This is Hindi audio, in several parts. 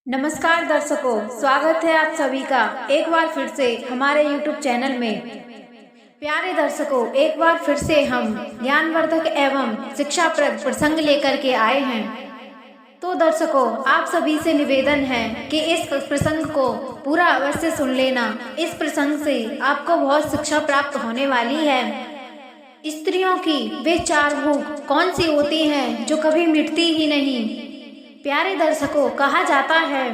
नमस्कार दर्शकों, स्वागत है आप सभी का एक बार फिर से हमारे YouTube चैनल में। प्यारे दर्शकों, एक बार फिर से हम ज्ञानवर्धक एवं शिक्षाप्रद प्रसंग लेकर के आए हैं। तो दर्शकों, आप सभी से निवेदन है कि इस प्रसंग को पूरा अवश्य सुन लेना। इस प्रसंग से आपको बहुत शिक्षा प्राप्त होने वाली है। स्त्रियों की वे चार भूख कौन सी होती हैं जो कभी मिटती ही नहीं। प्यारे दर्शकों, कहा जाता है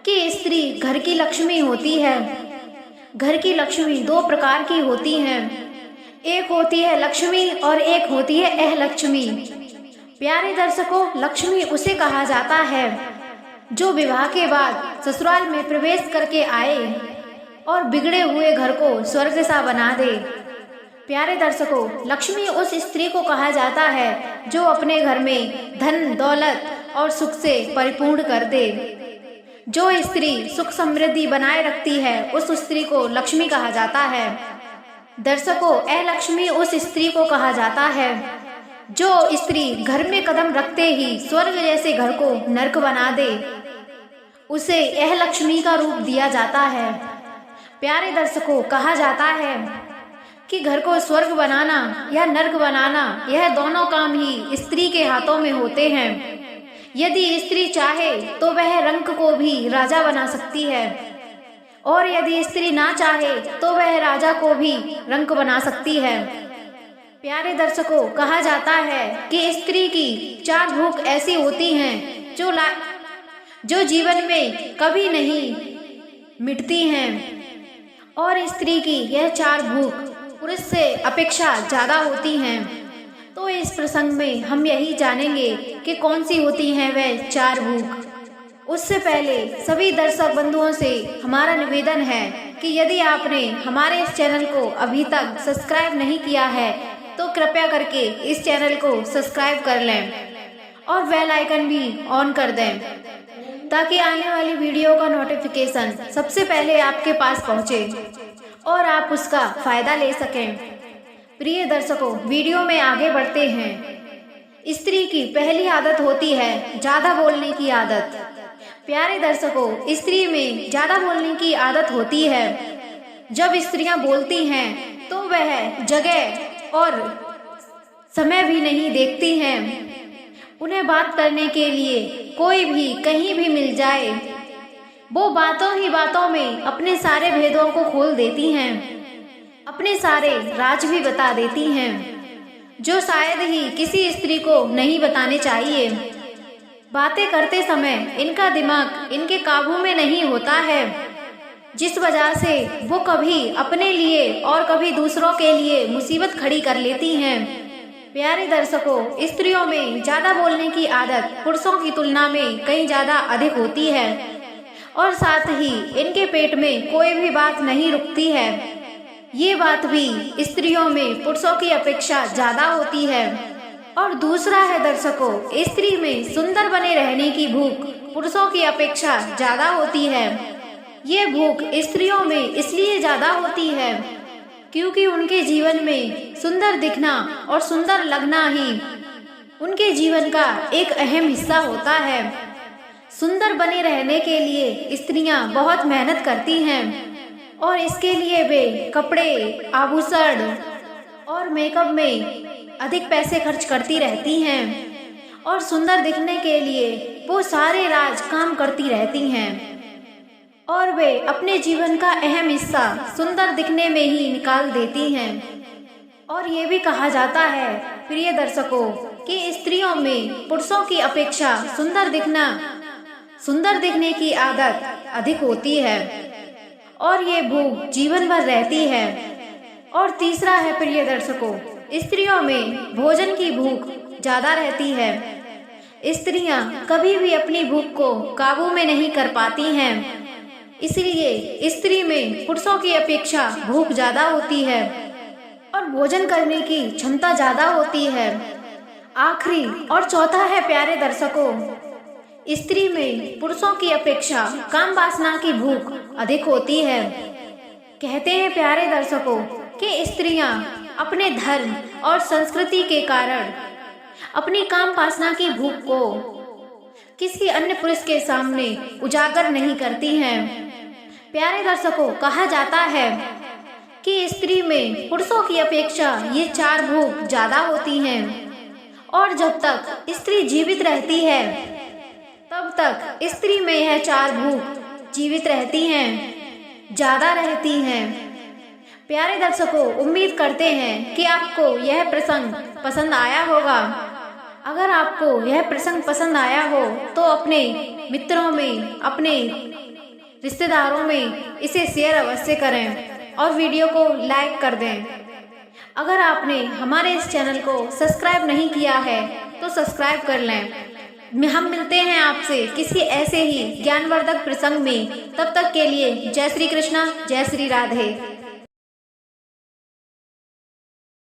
कि स्त्री घर की लक्ष्मी होती है। घर की लक्ष्मी दो प्रकार की होती हैं, एक होती है लक्ष्मी और एक होती है अहलक्ष्मी। प्यारे दर्शकों, लक्ष्मी उसे कहा जाता है जो विवाह के बाद ससुराल में प्रवेश करके आए और बिगड़े हुए घर को स्वर्ग सा बना दे। प्यारे दर्शकों, लक्ष्मी उस स्त्री को कहा जाता है जो अपने घर में धन दौलत और सुख से परिपूर्ण कर दे। जो स्त्री सुख समृद्धि बनाए रखती है उस स्त्री को लक्ष्मी कहा जाता है। दर्शकों, अहलक्ष्मी उस स्त्री को कहा जाता है जो स्त्री घर में कदम रखते ही स्वर्ग जैसे घर को नरक बना दे, उसे अहलक्ष्मी का रूप दिया जाता है। प्यारे दर्शकों, कहा जाता है कि घर को स्वर्ग बनाना या नरक बनाना, यह दोनों काम ही स्त्री के हाथों में होते हैं। यदि स्त्री चाहे तो वह रंक को भी राजा बना सकती है और यदि स्त्री ना चाहे तो वह राजा को भी रंक बना सकती है। प्यारे दर्शकों, कहा जाता है कि स्त्री की चार भूख ऐसी होती हैं जो जीवन में कभी नहीं मिटती हैं और स्त्री की यह चार भूख पुरुष से अपेक्षा ज्यादा होती हैं। तो इस प्रसंग में हम यही जानेंगे कि कौन सी होती हैं वह चार भूख। उससे पहले सभी दर्शक बंधुओं से हमारा निवेदन है कि यदि आपने हमारे इस चैनल को अभी तक सब्सक्राइब नहीं किया है तो कृपया करके इस चैनल को सब्सक्राइब कर लें और बेल आइकन भी ऑन कर दें ताकि आने वाली वीडियो का नोटिफिकेशन सबसे पहले आपके पास पहुंचे और आप उसका फायदा ले सकें। प्रिय दर्शकों, वीडियो में आगे बढ़ते हैं। स्त्री की पहली आदत होती है ज्यादा बोलने की आदत। प्यारे दर्शकों, स्त्री में ज्यादा बोलने की आदत होती है। जब स्त्रियां बोलती हैं तो वह जगह और समय भी नहीं देखती हैं। उन्हें बात करने के लिए कोई भी कहीं भी मिल जाए, वो बातों ही बातों में अपने सारे भेदों को खोल देती हैं, अपने सारे राज भी बता देती हैं जो शायद ही किसी स्त्री को नहीं बताने चाहिए। बातें करते समय इनका दिमाग इनके काबू में नहीं होता है, जिस वजह से वो कभी अपने लिए और कभी दूसरों के लिए मुसीबत खड़ी कर लेती हैं। प्यारे दर्शकों, स्त्रियों में ज्यादा बोलने की आदत पुरुषों की तुलना में कहीं ज्यादा अधिक होती है और साथ ही इनके पेट में कोई भी बात नहीं रुकती है। ये बात भी स्त्रियों में पुरुषों की अपेक्षा ज्यादा होती है। और दूसरा है दर्शकों, स्त्री में सुंदर बने रहने की भूख पुरुषों की अपेक्षा ज्यादा होती है। ये भूख स्त्रियों में इसलिए ज्यादा होती है क्योंकि उनके जीवन में सुंदर दिखना और सुंदर लगना ही उनके जीवन का एक अहम हिस्सा होता है। सुंदर बने रहने के लिए स्त्रियां बहुत मेहनत करती हैं और इसके लिए वे कपड़े, आभूषण और मेकअप में अधिक पैसे खर्च करती रहती हैं और सुंदर दिखने के लिए वो सारे राज काम करती रहती हैं और वे अपने जीवन का अहम हिस्सा सुंदर दिखने में ही निकाल देती हैं। और ये भी कहा जाता है प्रिय दर्शकों कि स्त्रियों में पुरुषों की अपेक्षा सुंदर दिखने की आदत अधिक होती है और ये भूख जीवन भर रहती है। और तीसरा है प्रिय दर्शकों, स्त्रियों में भोजन की भूख ज्यादा रहती है। स्त्रियां कभी भी अपनी भूख को काबू में नहीं कर पाती हैं, इसलिए स्त्री में पुरुषों की अपेक्षा भूख ज्यादा होती है और भोजन करने की क्षमता ज्यादा होती है। आखिरी और चौथा है प्यारे दर्शकों, स्त्री में पुरुषों की अपेक्षा काम वासना की भूख अधिक होती है। कहते हैं प्यारे दर्शकों कि स्त्रियां अपने धर्म और संस्कृति के कारण अपनी काम वासना की भूख को किसी अन्य पुरुष के सामने उजागर नहीं करती हैं। प्यारे दर्शकों, कहा जाता है कि स्त्री में पुरुषों की अपेक्षा ये 4 भूख ज्यादा होती हैं और जब तक स्त्री जीवित रहती है तब तक स्त्री में यह 4 भूख जीवित रहती हैं, ज्यादा रहती हैं। प्यारे दर्शकों, उम्मीद करते हैं कि आपको यह प्रसंग पसंद आया होगा। अगर आपको यह प्रसंग पसंद आया हो तो अपने मित्रों में, अपने रिश्तेदारों में इसे शेयर अवश्य करें और वीडियो को लाइक कर दें। अगर आपने हमारे इस चैनल को सब्सक्राइब नहीं किया है तो सब्सक्राइब कर लें। हम मिलते हैं आपसे किसी ऐसे ही ज्ञानवर्धक प्रसंग में। तब तक के लिए जय श्री कृष्णा, जय श्री राधे।